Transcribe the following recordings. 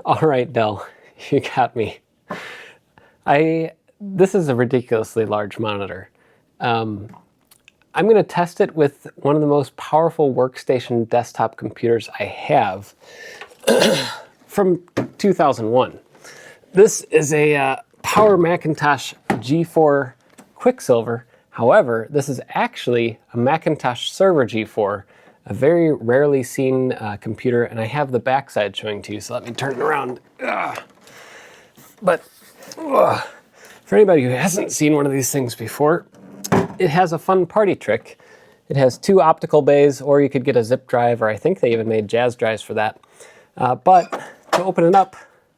All right, Dell, you got me. This is a ridiculously large monitor. I'm going to test it with one of the most powerful workstation desktop computers I have from 2001. This is a Power Macintosh G4 Quicksilver. However, this is actually a Macintosh Server G4, a very rarely seen computer, and I have the backside showing to you, so let me turn it around. But for anybody who hasn't seen one of these things before, it has a fun party trick. It has 2 optical bays, or you could get a zip drive, or I think they even made jazz drives for that. But to open it up,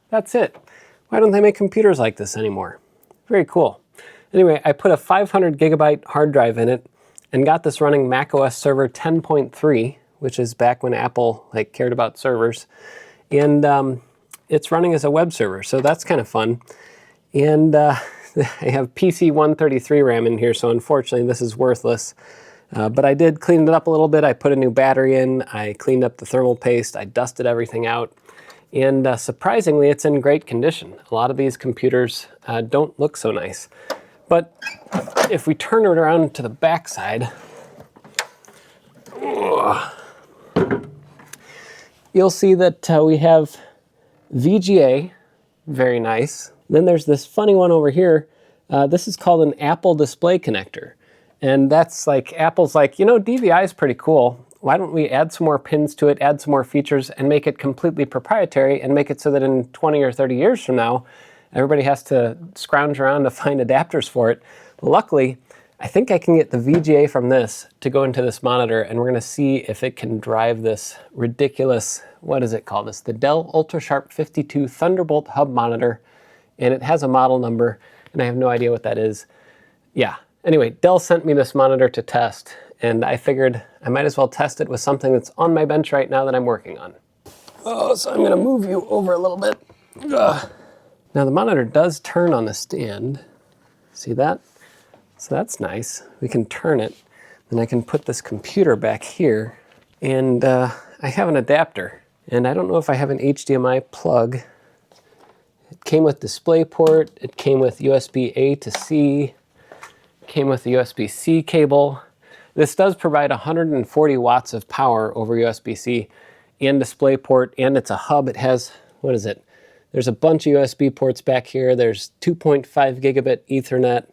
that's it. Why don't they make computers like this anymore? Very cool. Anyway, I put a 500 gigabyte hard drive in it and got this running macOS Server 10.3, which is back when Apple cared about servers. And it's running as a web server, so that's kind of fun. And I have PC 133 RAM in here, so unfortunately this is worthless. But I did clean it up a little bit. I put a new battery in, I cleaned up the thermal paste, I dusted everything out. And surprisingly, it's in great condition. A lot of these computers don't look so nice. But if we turn it around to the back side, you'll see that we have VGA, very nice. Then there's this funny one over here. This is called an Apple display connector. And that's Apple's you know, DVI is pretty cool. Why don't we add some more pins to it, add some more features, and make it completely proprietary, and make it so that in 20 or 30 years from now, everybody has to scrounge around to find adapters for it. Luckily, I think I can get the VGA from this to go into this monitor, and we're going to see if it can drive this ridiculous, what is it called? It's the Dell UltraSharp 52 Thunderbolt hub monitor, and it has a model number, and I have no idea what that is. Yeah. Anyway, Dell sent me this monitor to test, and I figured I might as well test it with something that's on my bench right now that I'm working on. Oh, so I'm going to move you over a little bit. Ugh. Now the monitor does turn on the stand. See that? So that's nice. We can turn it, and I can put this computer back here, and I have an adapter, and I don't know if I have an HDMI plug. It came with DisplayPort, it came with USB-A to C, came with the USB-C cable. This does provide 140 watts of power over USB-C and DisplayPort, and it's a hub. It has, what is it? There's a bunch of USB ports back here. There's 2.5 gigabit Ethernet.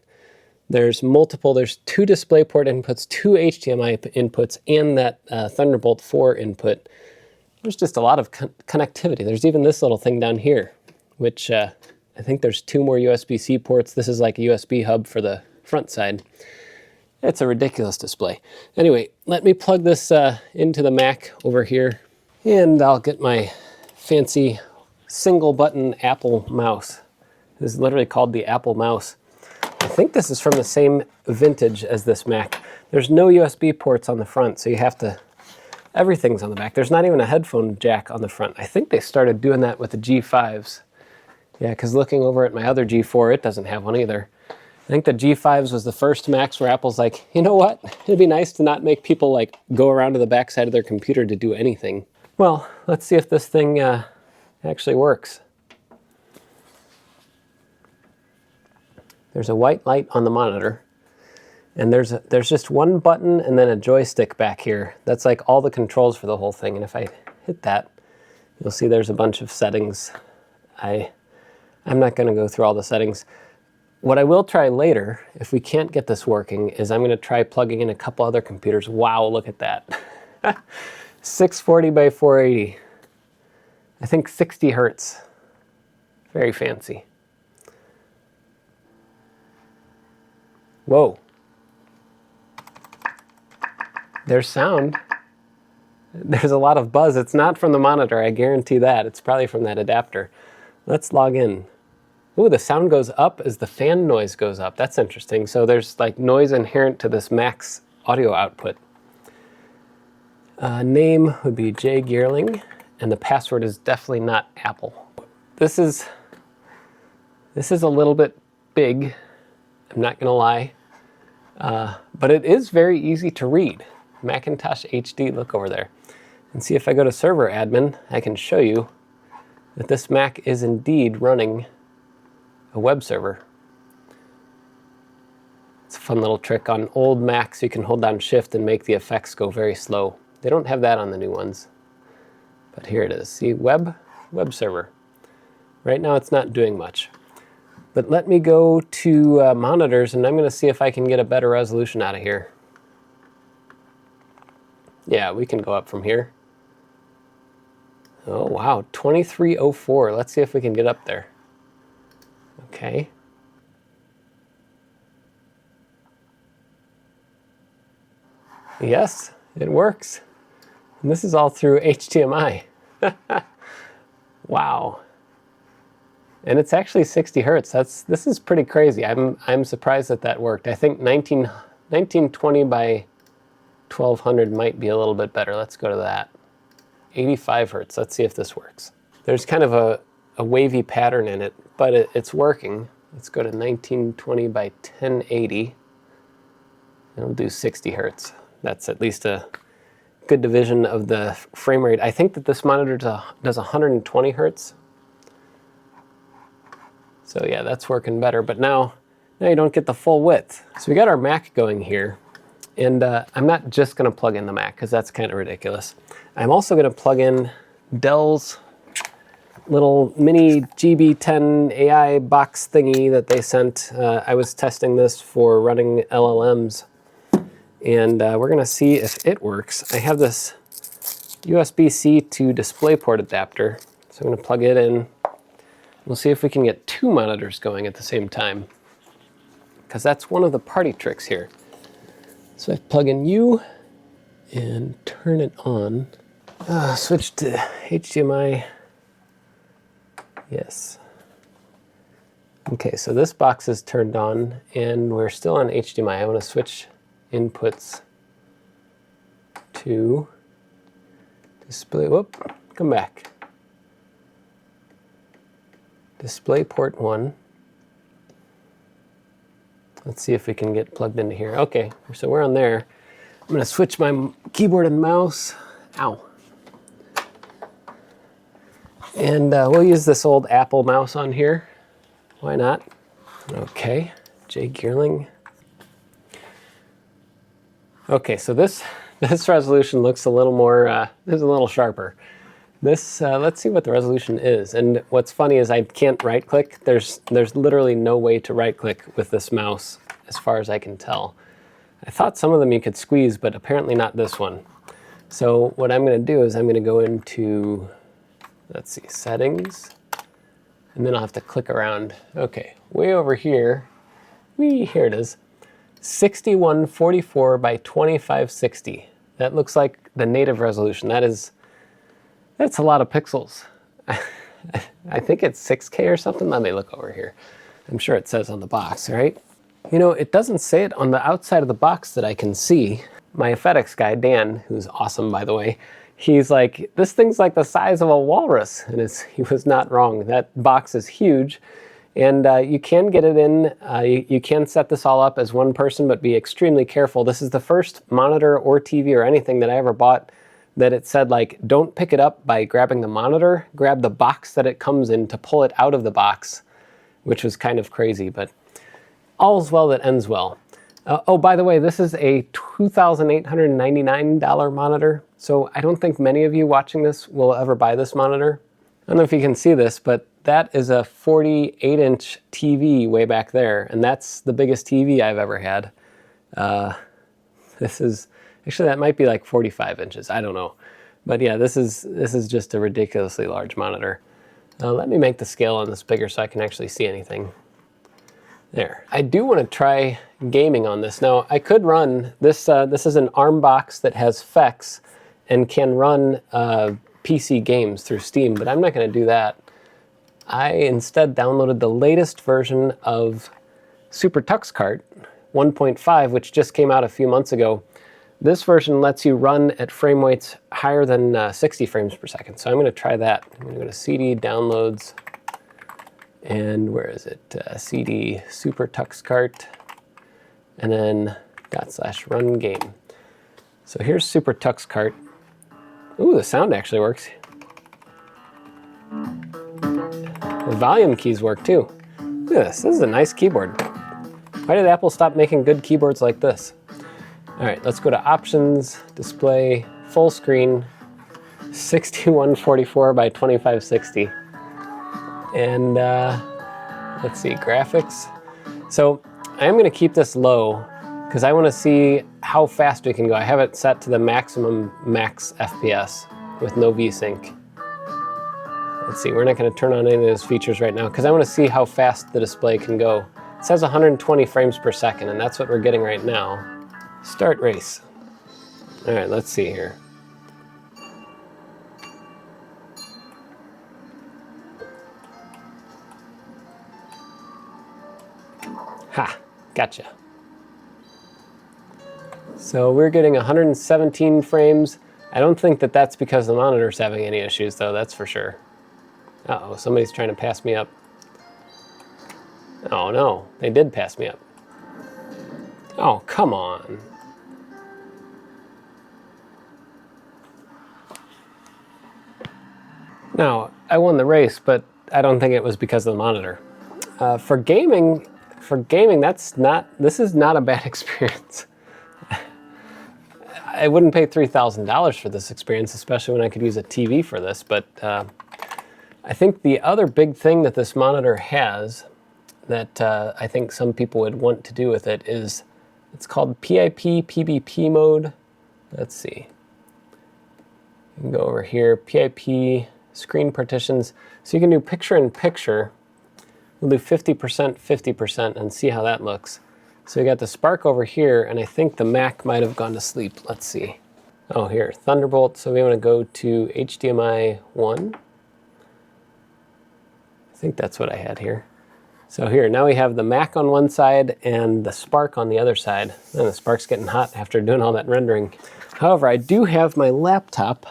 There's 2 DisplayPort inputs, 2 HDMI inputs, and that Thunderbolt 4 input. There's just a lot of connectivity. There's even this little thing down here, which I think there's 2 more USB-C ports. This is like a USB hub for the front side. It's a ridiculous display. Anyway, let me plug this into the Mac over here, and I'll get my fancy single button Apple mouse. This is literally called the Apple mouse. I think this is from the same vintage as this Mac. There's no USB ports on the front, so you have to, everything's on the back. There's not even a headphone jack on the front. I think they started doing that with the G5s. Yeah, because looking over at my other G4, it doesn't have one either. I think the G5s was the first Macs where Apple's like, you know what? It'd be nice to not make people go around to the back side of their computer to do anything. Well, let's see if this thing actually works. There's a white light on the monitor, and there's just one button and then a joystick back here. That's all the controls for the whole thing, and if I hit that, you'll see there's a bunch of settings. I'm not going to go through all the settings. What I will try later, if we can't get this working, is I'm going to try plugging in a couple other computers. Wow, look at that. 640 by 480. I think 60 hertz. Very fancy. Whoa. There's sound. There's a lot of buzz. It's not from the monitor, I guarantee that. It's probably from that adapter. Let's log in. Ooh, the sound goes up as the fan noise goes up. That's interesting. So there's noise inherent to this Mac's audio output. Name would be Jay Geerling, and the password is definitely not Apple. This is a little bit big, I'm not gonna lie, but it is very easy to read. Macintosh HD, look over there. And see, if I go to server admin, I can show you that this Mac is indeed running a web server. It's a fun little trick. On old Macs, you can hold down Shift and make the effects go very slow. They don't have that on the new ones. But here it is. See, web server. Right now it's not doing much. But let me go to monitors, and I'm going to see if I can get a better resolution out of here. Yeah, we can go up from here. Oh, wow, 2304. Let's see if we can get up there. Okay. Yes, it works. And this is all through HDMI. Wow. And it's actually 60 hertz. This is pretty crazy. I'm surprised that that worked. I think 1920 by 1200 might be a little bit better. Let's go to that. 85 hertz. Let's see if this works. There's kind of a wavy pattern in it, but it's working. Let's go to 1920 by 1080. And we'll do 60 hertz. That's at least a good division of the frame rate. I think that this monitor does 120 hertz. So yeah, that's working better. But now you don't get the full width. So we got our Mac going here. And I'm not just going to plug in the Mac, because that's kind of ridiculous. I'm also going to plug in Dell's little mini GB10 AI box thingy that they sent. I was testing this for running LLMs, and we're going to see if it works. I have this USB-C to DisplayPort adapter, so I'm going to plug it in. We'll see if we can get two monitors going at the same time, because that's one of the party tricks here. So I plug in U and turn it on. Switch to HDMI. Yes. Okay, so this box is turned on and we're still on HDMI. I want to switch inputs to display. Whoop, come back. DisplayPort 1. Let's see if we can get plugged into here. Okay, so we're on there. I'm going to switch my keyboard and mouse. Ow. And we'll use this old Apple mouse on here. Why not? Okay, Jay Geerling. Okay, so this resolution looks a little more, is a little sharper. This, let's see what the resolution is. And what's funny is I can't right-click. There's literally no way to right-click with this mouse, as far as I can tell. I thought some of them you could squeeze, but apparently not this one. So what I'm going to do is I'm going to go into, let's see, settings, and then I'll have to click around. Okay, way over here, here it is, 6144 by 2560. That looks like the native resolution. That's a lot of pixels. I think it's 6K or something. Let me look over here. I'm sure it says on the box, right? You know, it doesn't say it on the outside of the box that I can see. My FedEx guy, Dan, who's awesome, by the way, he's like, this thing's like the size of a walrus. And he was not wrong. That box is huge. And you can get it in, you can set this all up as one person, but be extremely careful. This is the first monitor or TV or anything that I ever bought that it said, like, don't pick it up by grabbing the monitor, grab the box that it comes in to pull it out of the box, which was kind of crazy, but all's well that ends well. Oh, by the way, this is a $2,899 monitor, so I don't think many of you watching this will ever buy this monitor. I don't know if you can see this, but that is a 48-inch TV way back there, and that's the biggest TV I've ever had. Actually, that might be like 45 inches. I don't know. But yeah, this is just a ridiculously large monitor. Let me make the scale on this bigger so I can actually see anything. There. I do want to try gaming on this. Now, I could run this. This is an ARM box that has FEX and can run PC games through Steam, but I'm not going to do that. I instead downloaded the latest version of Super TuxKart 1.5, which just came out a few months ago. This version lets you run at frame rates higher than 60 frames per second. So I'm going to try that. I'm going to go to CD, Downloads, and where is it? CD, Super TuxKart, and then /run game. So here's Super TuxKart. Ooh, the sound actually works. The volume keys work too. Look at this. This is a nice keyboard. Why did Apple stop making good keyboards like this? All right, let's go to Options, Display, Full Screen, 6144 by 2560. And let's see, Graphics. So I am going to keep this low because I want to see how fast we can go. I have it set to the maximum max FPS with no VSync. Let's see, we're not going to turn on any of those features right now because I want to see how fast the display can go. It says 120 frames per second, and that's what we're getting right now. Start race. All right, let's see here. Ha, gotcha. So we're getting 117 frames. I don't think that that's because the monitor's having any issues though, that's for sure. Uh-oh, somebody's trying to pass me up. Oh no, they did pass me up. Oh, come on. Now, I won the race, but I don't think it was because of the monitor. For gaming, this is not a bad experience. I wouldn't pay $3,000 for this experience, especially when I could use a TV for this, but I think the other big thing that this monitor has that I think some people would want to do with it is, it's called PIP PBP mode. Let's see. You can go over here, PIP, screen partitions. So you can do picture-in-picture. We'll do 50%, 50%, and see how that looks. So we got the Spark over here, and I think the Mac might have gone to sleep. Let's see. Oh, here, Thunderbolt. So we want to go to HDMI 1. I think that's what I had here. So here, now we have the Mac on one side and the Spark on the other side. And the Spark's getting hot after doing all that rendering. However, I do have my laptop,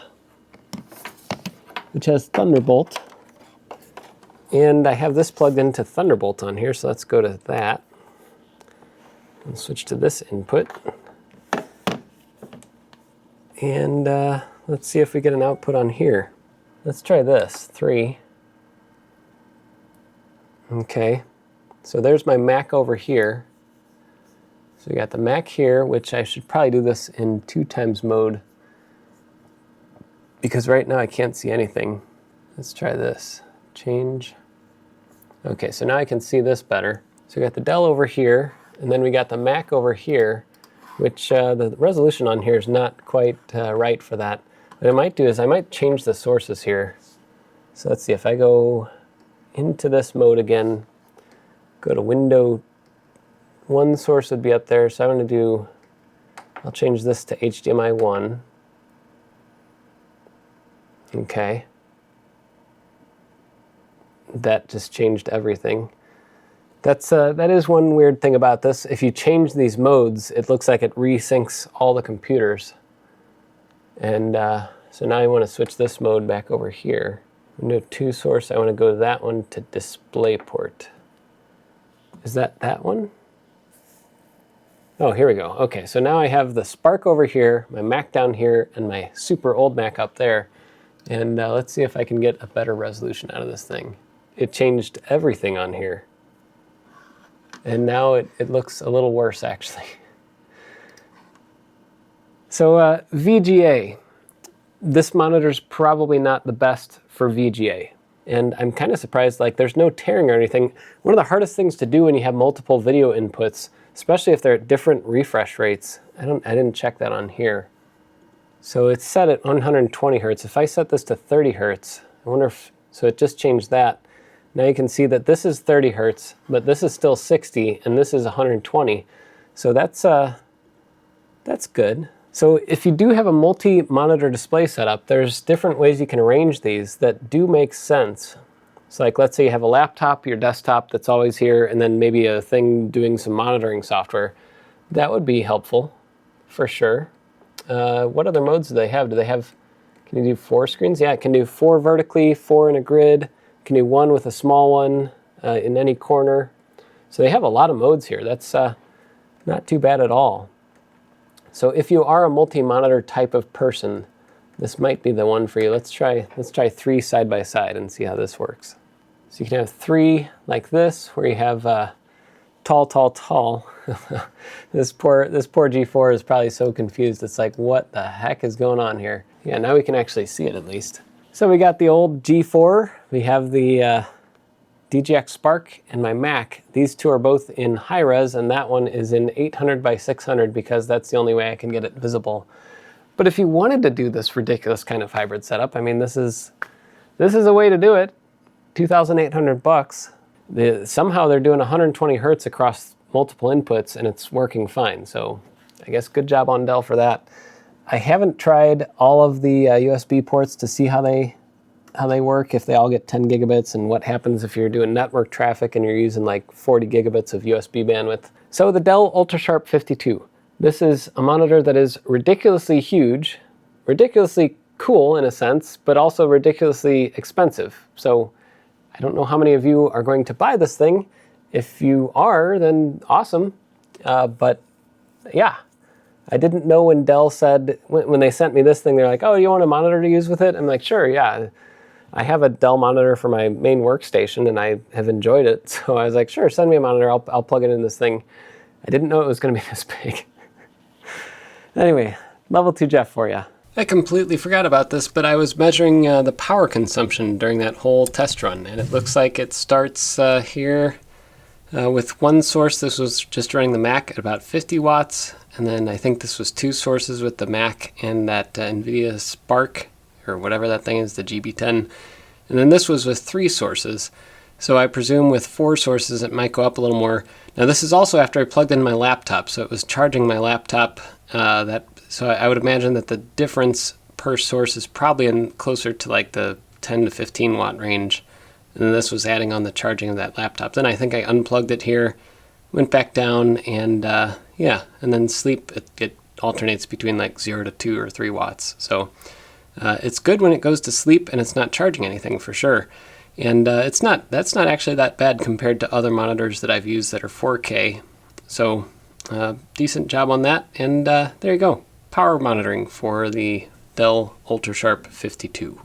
which has Thunderbolt. And I have this plugged into Thunderbolt on here, so let's go to that. And switch to this input. And let's see if we get an output on here. Let's try this, 3. Okay, so there's my Mac over here. So we got the Mac here, which I should probably do this in 2x mode because right now I can't see anything. Let's try this, change. Okay, so now I can see this better. So we got the Dell over here, and then we got the Mac over here, which the resolution on here is not quite right for that. What I might do is I might change the sources here. So let's see, if I go into this mode again, go to window, one source would be up there, so I'm going to do, I'll change this to HDMI 1. Okay. That just changed everything. That is one weird thing about this. If you change these modes, it looks like it resyncs all the computers. And so now I want to switch this mode back over here. Window 2 source, I want to go to that one to DisplayPort. Is that one? Oh, here we go. Okay, so now I have the Spark over here, my Mac down here, and my super old Mac up there. And let's see if I can get a better resolution out of this thing. It changed everything on here. And now it looks a little worse, actually. So VGA. This monitor's probably not the best for VGA. And I'm kind of surprised, like there's no tearing or anything. One of the hardest things to do when you have multiple video inputs, especially if they're at different refresh rates, I didn't check that on here. So it's set at 120 Hertz. If I set this to 30 Hertz, I wonder if, so it just changed that. Now you can see that this is 30 Hertz, but this is still 60, and this is 120. So that's good. So if you do have a multi-monitor display setup, there's different ways you can arrange these that do make sense. So like, let's say you have a laptop, your desktop that's always here, and then maybe a thing doing some monitoring software. That would be helpful, for sure. What other modes do they have? Can you do 4 screens? Yeah, it can do 4 vertically, 4 in a grid. It can do 1 with a small one in any corner. So they have a lot of modes here. That's not too bad at all. So if you are a multi-monitor type of person, this might be the one for you. Let's try 3 side by side and see how this works. So you can have 3 like this, where you have tall, tall, tall. This poor G4 is probably so confused. It's like, what the heck is going on here? Yeah, now we can actually see it at least. So we got the old G4. We have the DGX Spark and my Mac. These two are both in high res, and that one is in 800 by 600 because that's the only way I can get it visible. But if you wanted to do this ridiculous kind of hybrid setup, I mean, this is a way to do it. 2,800 bucks. Somehow they're doing 120 hertz across multiple inputs, and it's working fine. So I guess good job on Dell for that. I haven't tried all of the USB ports to see how they work, if they all get 10 gigabits, and what happens if you're doing network traffic and you're using like 40 gigabits of USB bandwidth. So the Dell UltraSharp 52. This is a monitor that is ridiculously huge, ridiculously cool in a sense, but also ridiculously expensive. So I don't know how many of you are going to buy this thing. If you are, then awesome. But yeah, I didn't know when Dell said, when they sent me this thing, they're like, oh, you want a monitor to use with it? I'm like, sure, yeah. I have a Dell monitor for my main workstation, and I have enjoyed it. So I was like, sure, send me a monitor. I'll plug it in this thing. I didn't know it was going to be this big. Anyway, level 2 Jeff for you. I completely forgot about this, but I was measuring the power consumption during that whole test run, and it looks like it starts here with one source. This was just running the Mac at about 50 watts, and then I think this was 2 sources with the Mac and that NVIDIA Spark, or whatever that thing is, the GB10, and then this was with 3 sources. So I presume with 4 sources it might go up a little more. Now this is also after I plugged in my laptop, so it was charging my laptop. So I would imagine that the difference per source is probably in closer to like the 10 to 15 watt range. And then this was adding on the charging of that laptop. Then I think I unplugged it here, went back down, and yeah, and then sleep, it alternates between like 0 to 2 or 3 watts. So it's good when it goes to sleep and it's not charging anything for sure. And that's not actually that bad compared to other monitors that I've used that are 4K. So decent job on that. And there you go. Power monitoring for the Dell UltraSharp 52.